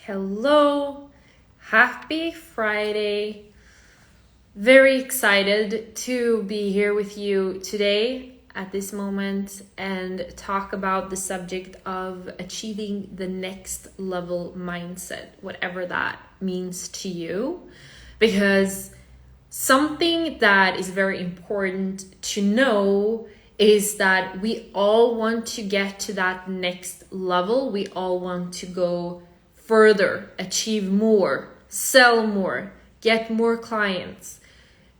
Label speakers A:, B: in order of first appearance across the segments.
A: Hello, happy Friday. Very excited to be here with you today at this moment and talk about the subject of achieving the next level mindset, whatever that means to you. Because something that is very important to know is that we all want to get to that next level. We all want to go further, achieve more, sell more, get more clients,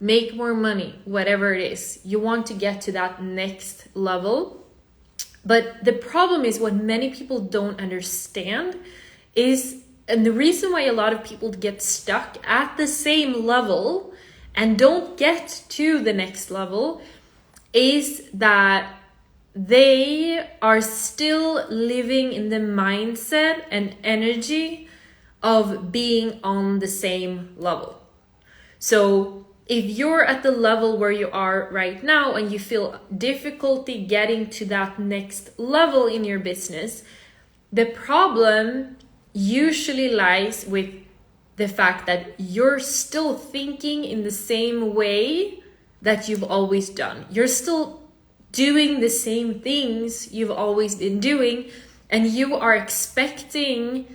A: make more money, whatever it is. You want to get to that next level. But the problem is what many people don't understand is, and the reason why a lot of people get stuck at the same level and don't get to the next level is that they are still living in the mindset and energy of being on the same level. So if you're at the level where you are right now and you feel difficulty getting to that next level in your business, the problem usually lies with the fact that you're still thinking in the same way that you've always done. You're still doing the same things you've always been doing, and you are expecting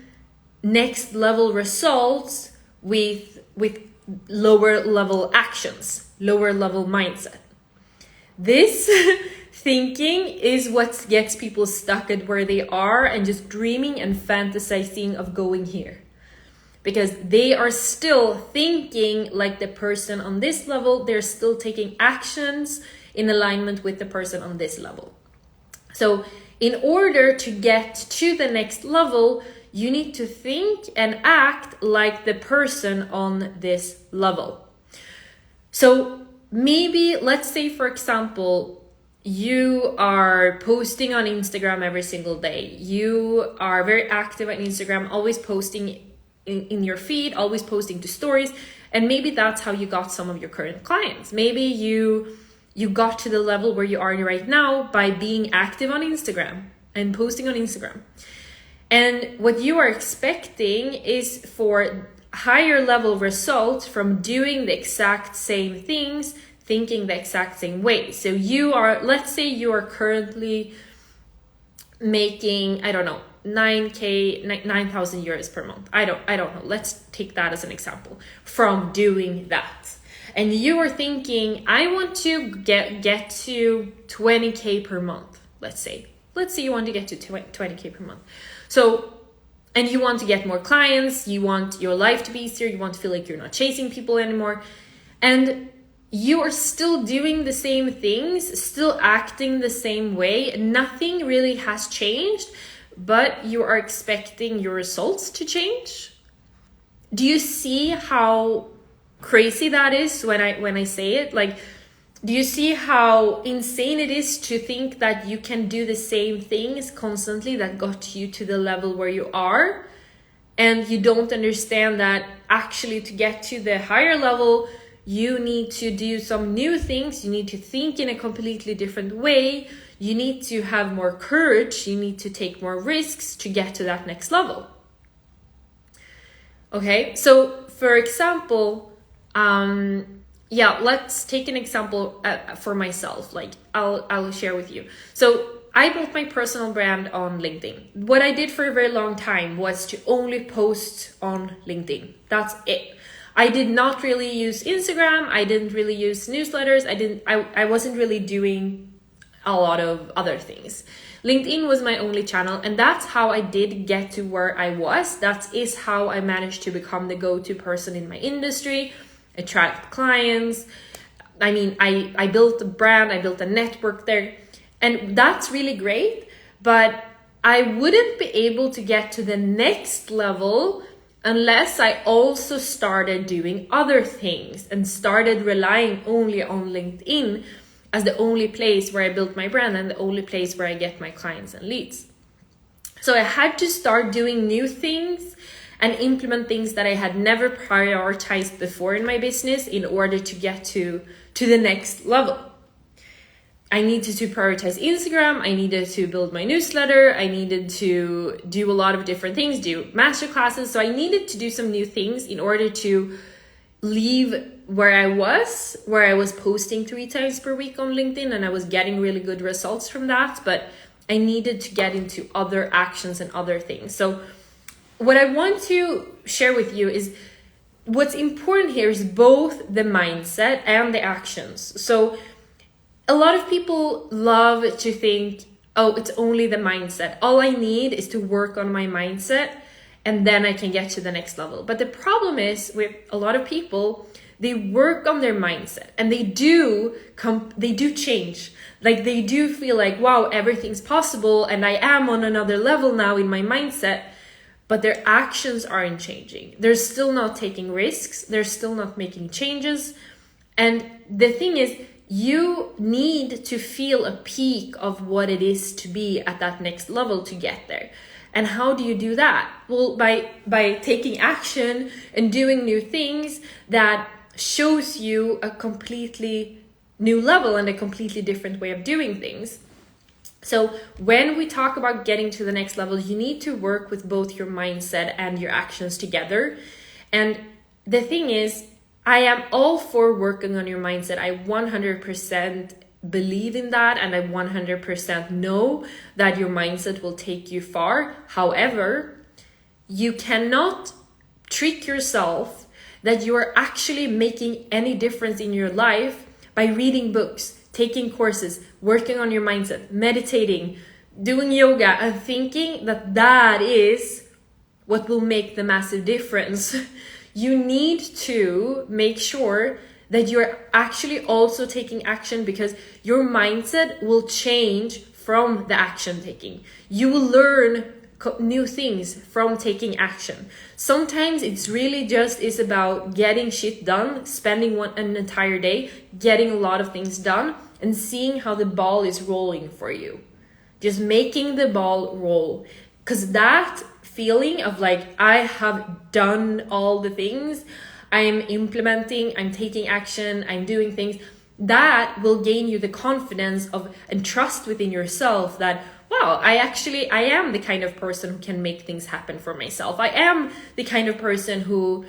A: next level results with lower level actions, lower level mindset. This thinking is what gets people stuck at where they are and just dreaming and fantasizing of going here. Because they are still thinking like the person on this level, they're still taking actions in alignment with the person on this level. So in order to get to the next level, you need to think and act like the person on this level. So maybe, let's say for example, you are posting on Instagram every single day. You are very active on Instagram, always posting in your feed, always posting to stories. And maybe that's how you got some of your current clients. Maybe you got to the level where you are right now by being active on Instagram and posting on Instagram. And what you are expecting is for higher level results from doing the exact same things, thinking the exact same way. So let's say you are currently making, 9,000 euros per month. I don't know. Let's take that as an example from doing that. And you are thinking, I want to get to 20K per month. Let's say you want to get to 20K per month. So, and you want to get more clients, you want your life to be easier, you want to feel like you're not chasing people anymore. And you are still doing the same things, still acting the same way. Nothing really has changed, but you are expecting your results to change. Do you see how crazy that is when I say it? Like, do you see how insane it is to think that you can do the same things constantly that got you to the level where you are? And you don't understand that actually to get to the higher level, you need to do some new things. You need to think in a completely different way. You need to have more courage. You need to take more risks to get to that next level. Okay, so for example, let's take an example for myself. Like I'll share with you. So I built my personal brand on LinkedIn. What I did for a very long time was to only post on LinkedIn. That's it. I did not really use Instagram. I didn't really use newsletters. I wasn't really doing a lot of other things. LinkedIn was my only channel, and that's how I did get to where I was. That is how I managed to become the go-to person in my industry, attract clients. I built a brand, I built a network there, and that's really great, but I wouldn't be able to get to the next level unless I also started doing other things and started relying only on LinkedIn as the only place where I built my brand and the only place where I get my clients and leads. So I had to start doing new things and implement things that I had never prioritized before in my business in order to get to the next level. I needed to prioritize Instagram. I needed to build my newsletter. I needed to do a lot of different things, do master classes. So I needed to do some new things in order to leave where I was posting 3 times per week on LinkedIn, and I was getting really good results from that. But I needed to get into other actions and other things. So what I want to share with you is what's important here is both the mindset and the actions. So a lot of people love to think, oh, it's only the mindset. All I need is to work on my mindset and then I can get to the next level. But the problem is with a lot of people, they work on their mindset and they do change. Like they do feel like, wow, everything's possible and I am on another level now in my mindset, but their actions aren't changing. They're still not taking risks. They're still not making changes. And the thing is, you need to feel a peak of what it is to be at that next level to get there. And how do you do that? Well, by taking action and doing new things that shows you a completely new level and a completely different way of doing things. So when we talk about getting to the next level, you need to work with both your mindset and your actions together. And the thing is, I am all for working on your mindset. I 100% believe in that, and I 100% know that your mindset will take you far. However, you cannot trick yourself that you are actually making any difference in your life by reading books, taking courses, working on your mindset, meditating, doing yoga, and thinking that that is what will make the massive difference. You need to make sure that you're actually also taking action, because your mindset will change from the action taking. You will learn new things from taking action. Sometimes it's really just is about getting shit done, spending an entire day, getting a lot of things done, and seeing how the ball is rolling for you. Just making the ball roll. Because that feeling of like, I have done all the things, I'm implementing, I'm taking action, I'm doing things, that will gain you the confidence of and trust within yourself that, wow, I am the kind of person who can make things happen for myself. I am the kind of person who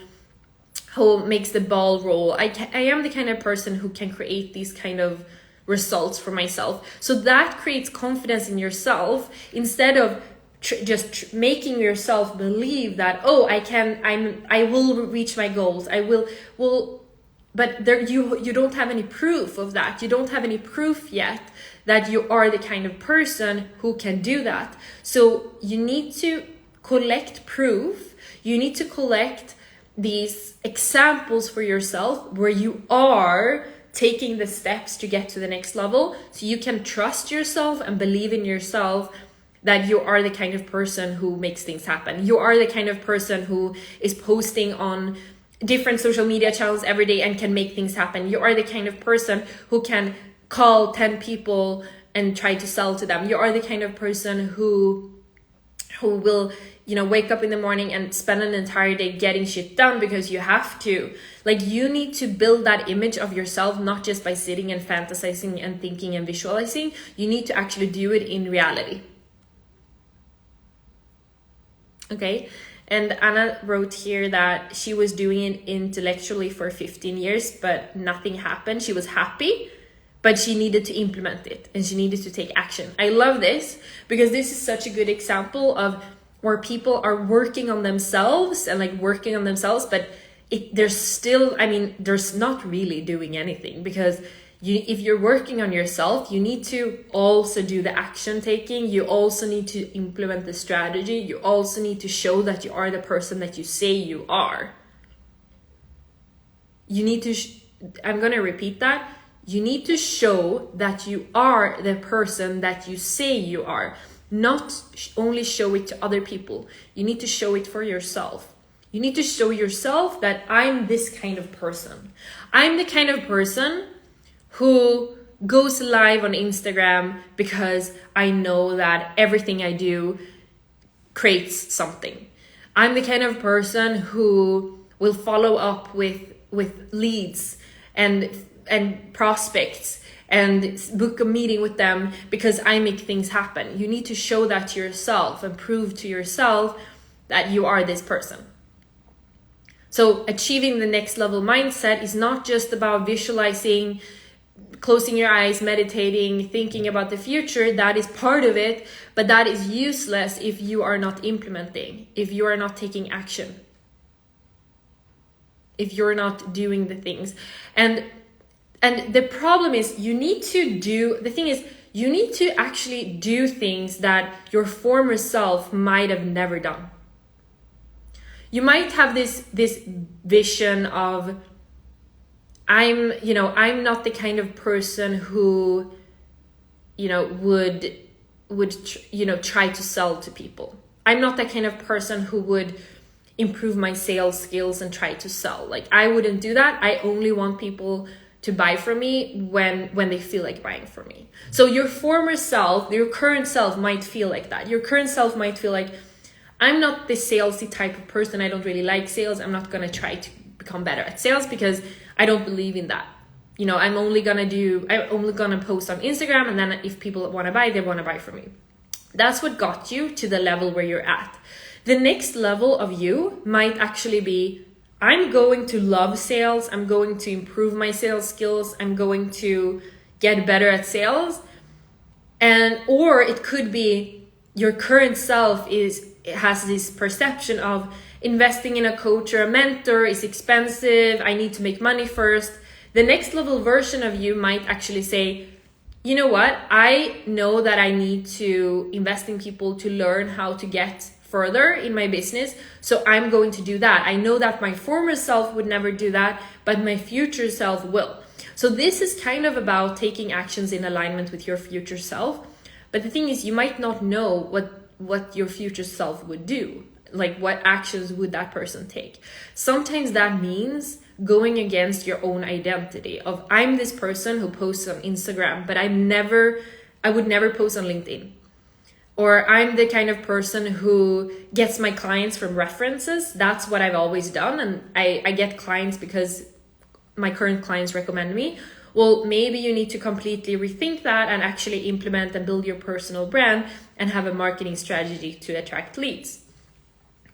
A: makes the ball roll. I am the kind of person who can create these kind of results for myself. So that creates confidence in yourself instead of just making yourself believe that, oh, I will reach my goals. I will, but there you don't have any proof of that. You don't have any proof yet that you are the kind of person who can do that. So you need to collect proof. You need to collect these examples for yourself where you are taking the steps to get to the next level, so you can trust yourself and believe in yourself that you are the kind of person who makes things happen. You are the kind of person who is posting on different social media channels every day and can make things happen. You are the kind of person who can call 10 people and try to sell to them. You are the kind of person who will, wake up in the morning and spend an entire day getting shit done because you have to. Like, you need to build that image of yourself, not just by sitting and fantasizing and thinking and visualizing. You need to actually do it in reality. Okay, and Anna wrote here that she was doing it intellectually for 15 years, but nothing happened. She was happy, but she needed to implement it and she needed to take action. I love this because this is such a good example of where people are working on themselves but there's not really doing anything, because if you're working on yourself, you need to also do the action taking. You also need to implement the strategy. You also need to show that you are the person that you say you are. You need to, I'm going to repeat that. You need to show that you are the person that you say you are. Not only show it to other people. You need to show it for yourself. You need to show yourself that I'm this kind of person. I'm the kind of person who goes live on Instagram because I know that everything I do creates something. I'm the kind of person who will follow up with leads and and prospects and book a meeting with them because I make things happen. You need to show that to yourself and prove to yourself that you are this person. So achieving the next level mindset is not just about visualizing, closing your eyes, meditating, thinking about the future. That is part of it, but that is useless if you are not implementing, if you are not taking action, if you're not doing the things. And the problem is you need to actually do things that your former self might have never done. You might have this vision of, I'm not the kind of person who, would try to sell to people. I'm not that kind of person who would improve my sales skills and try to sell. Like, I wouldn't do that. I only want people to buy from me when they feel like buying from me. So your former self, your current self might feel like that. Your current self might feel like, I'm not the salesy type of person. I don't really like sales. I'm not going to try to become better at sales because I don't believe in that. I'm only going to post on Instagram, and then if people want to buy, they want to buy from me. That's what got you to the level where you're at. The next level of you might actually be, I'm going to love sales. I'm going to improve my sales skills. I'm going to get better at sales. Or it could be your current self has this perception of investing in a coach or a mentor is expensive. I need to make money first. The next level version of you might actually say, you know what? I know that I need to invest in people to learn how to get further in my business. So I'm going to do that. I know that my former self would never do that, but my future self will. So this is kind of about taking actions in alignment with your future self. But the thing is, you might not know what your future self would do. Like, what actions would that person take? Sometimes that means going against your own identity of, I'm this person who posts on Instagram, but I would never post on LinkedIn. Or I'm the kind of person who gets my clients from references. That's what I've always done. And I get clients because my current clients recommend me. Well, maybe you need to completely rethink that and actually implement and build your personal brand and have a marketing strategy to attract leads.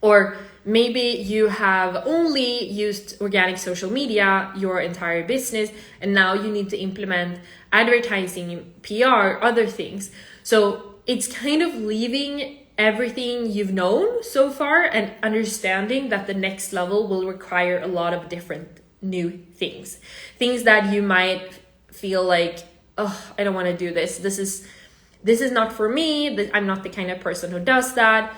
A: Or maybe you have only used organic social media your entire business, and now you need to implement advertising, PR, other things. So it's kind of leaving everything you've known so far and understanding that the next level will require a lot of different new things that you might feel like, oh, I don't want to do this. This is not for me. I'm not the kind of person who does that.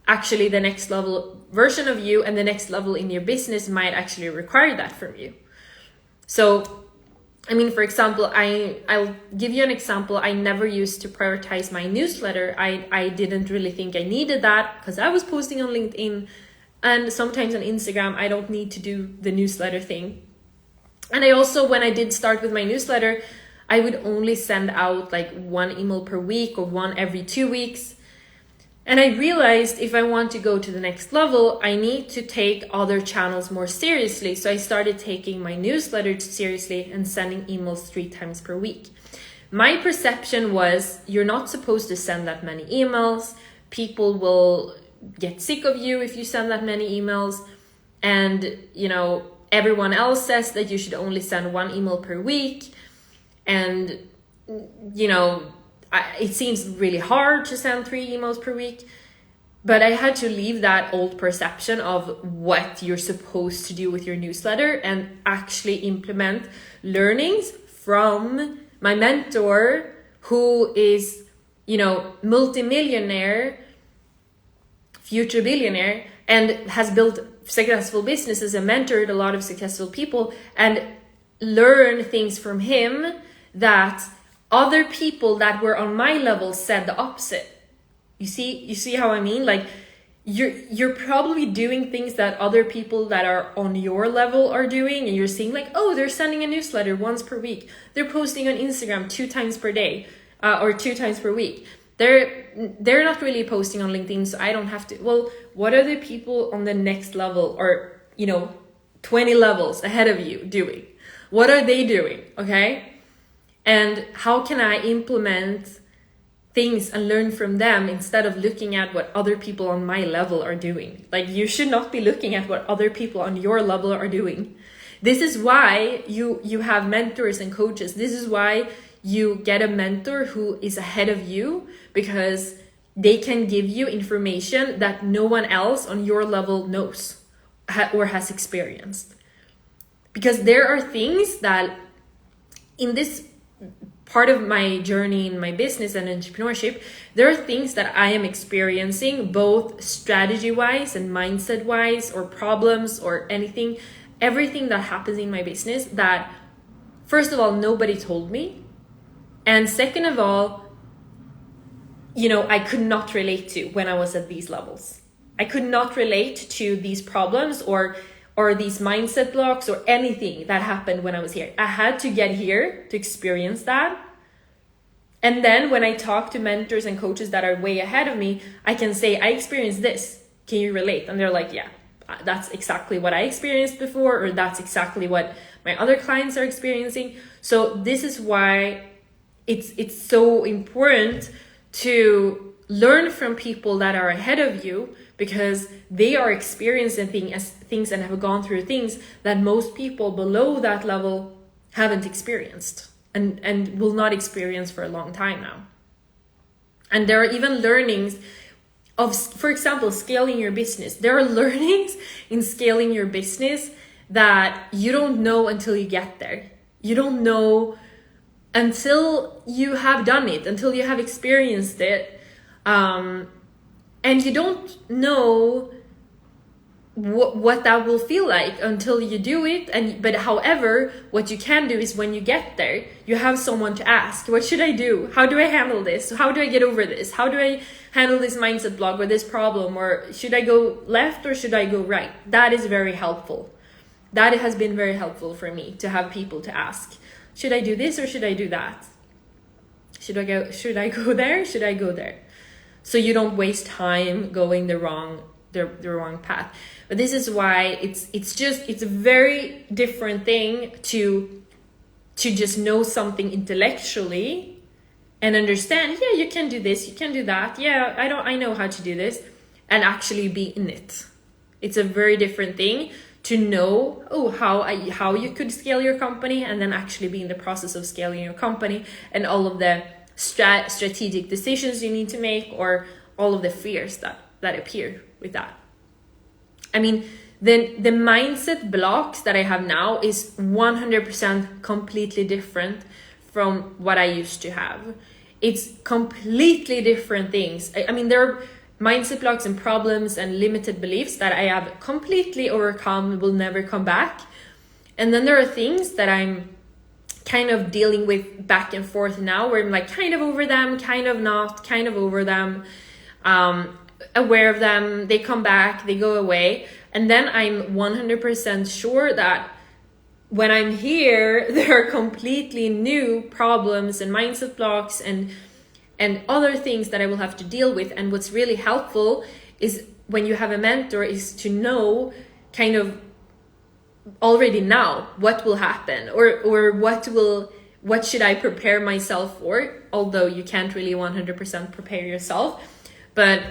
A: Actually, the next level version of you and the next level in your business might actually require that from you. So, I mean, for example, I'll give you an example. I never used to prioritize my newsletter. I didn't really think I needed that because I was posting on LinkedIn and sometimes on Instagram. I don't need to do the newsletter thing. And I also, when I did start with my newsletter, I would only send out like one email per week or one every 2 weeks. And I realized if I want to go to the next level, I need to take other channels more seriously. So I started taking my newsletter seriously and sending emails 3 times per week. My perception was, you're not supposed to send that many emails. People will get sick of you if you send that many emails. And, everyone else says that you should only send 1 email per week. And, it seems really hard to send 3 emails per week, but I had to leave that old perception of what you're supposed to do with your newsletter and actually implement learnings from my mentor, who is, multimillionaire, future billionaire, and has built successful businesses and mentored a lot of successful people, and learn things from him that other people that were on my level said the opposite. You see how I mean? Like, you're probably doing things that other people that are on your level are doing, and you're seeing like, oh, they're sending a newsletter once per week. They're posting on Instagram 2 times per day, or 2 times per week. They're not really posting on LinkedIn, so I don't have to. Well, what are the people on the next level or 20 levels ahead of you doing? What are they doing? Okay. And how can I implement things and learn from them instead of looking at what other people on my level are doing? Like, you should not be looking at what other people on your level are doing. This is why you have mentors and coaches. This is why you get a mentor who is ahead of you, because they can give you information that no one else on your level knows or has experienced. Because there are things that in this part of my journey in my business and entrepreneurship, there are things that I am experiencing, both strategy-wise and mindset-wise, or problems or anything, everything that happens in my business that, first of all, nobody told me. And second of all, I could not relate to when I was at these levels. I could not relate to these problems or these mindset blocks or anything that happened when I was here. I had to get here to experience that. And then when I talk to mentors and coaches that are way ahead of me, I can say, I experienced this. Can you relate? And they're like, yeah, that's exactly what I experienced before, or that's exactly what my other clients are experiencing. So this is why it's so important to learn from people that are ahead of you, because they are experiencing things and have gone through things that most people below that level haven't experienced and will not experience for a long time now. And there are even learnings of, for example, scaling your business. There are learnings in scaling your business that you don't know until you get there. You don't know until you have done it, until you have experienced it. And you don't know what that will feel like until you do it. But however, what you can do is, when you get there, you have someone to ask, what should I do? How do I handle this? How do I get over this? How do I handle this mindset block or this problem? Or should I go left or should I go right? That is very helpful. That has been very helpful for me, to have people to ask. Should I do this or should I do that? Should I go there? Should I go there? So you don't waste time going the wrong path. But this is why it's a very different thing to just know something intellectually and understand, yeah, you can do this, you can do that. Yeah, I know how to do this, and actually be in it. It's a very different thing to know how you could scale your company, and then actually be in the process of scaling your company and all of the strategic decisions you need to make, or all of the fears that appear with that. I mean, the mindset blocks that I have now is 100% completely different from what I used to have. It's completely different things. I mean, there are mindset blocks and problems and limited beliefs that I have completely overcome, will never come back. And then there are things that I'm kind of dealing with back and forth now, where I'm like kind of over them, kind of not, kind of over them, aware of them, they come back, they go away. And then I'm 100% sure that when I'm here, there are completely new problems and mindset blocks and other things that I will have to deal with. And what's really helpful is, when you have a mentor, is to know kind of already now what will happen, or what should I prepare myself for, although you can't really 100% prepare yourself. But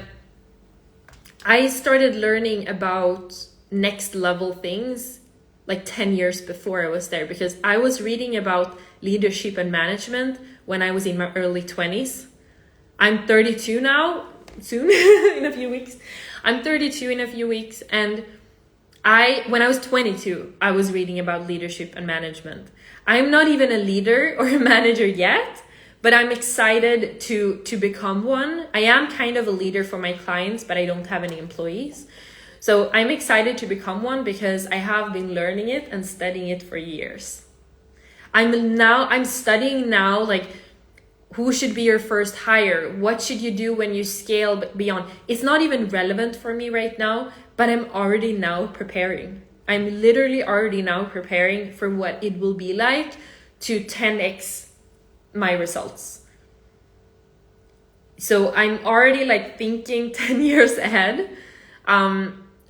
A: I started learning about next level things like 10 years before I was there, because I was reading about leadership and management when I was in my early 20s. I'm 32 now, soon, in a few weeks. I'm 32 in a few weeks, and when I was 22, I was reading about leadership and management. I'm not even a leader or a manager yet, but I'm excited to become one. I am kind of a leader for my clients, but I don't have any employees. So I'm excited to become one, because I have been learning it and studying it for years. I'm studying now, like, who should be your first hire? What should you do when you scale beyond? It's not even relevant for me right now, but I'm already now preparing. I'm literally already now preparing for what it will be like to 10x my results. So I'm already like thinking 10 years ahead.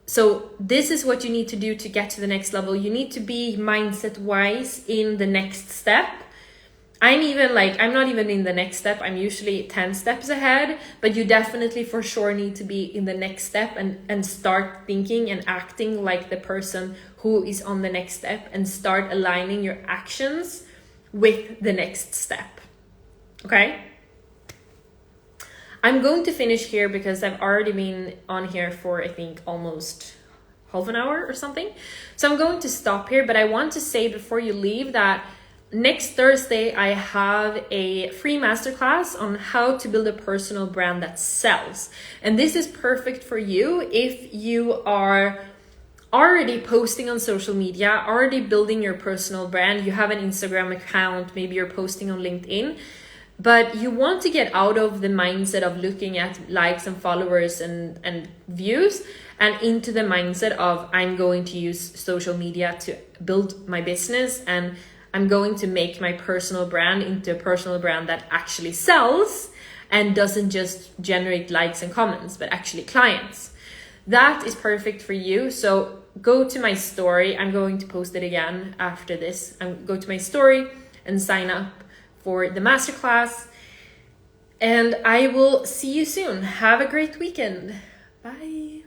A: So this is what you need to do to get to the next level. You need to be mindset wise in the next step. I'm not even in the next step. I'm usually 10 steps ahead, but you definitely for sure need to be in the next step and start thinking and acting like the person who is on the next step, and start aligning your actions with the next step. Okay? I'm going to finish here because I've already been on here for, I think, almost half an hour or something. So I'm going to stop here, but I want to say before you leave that next Thursday, I have a free masterclass on how to build a personal brand that sells. And this is perfect for you if you are already posting on social media, already building your personal brand. You have an Instagram account, maybe you're posting on LinkedIn, but you want to get out of the mindset of looking at likes and followers and views, and into the mindset of I'm going to use social media to build my business, and I'm going to make my personal brand into a personal brand that actually sells and doesn't just generate likes and comments, but actually clients. That is perfect for you. So go to my story. I'm going to post it again after this. Go to my story and sign up for the masterclass. And I will see you soon. Have a great weekend. Bye.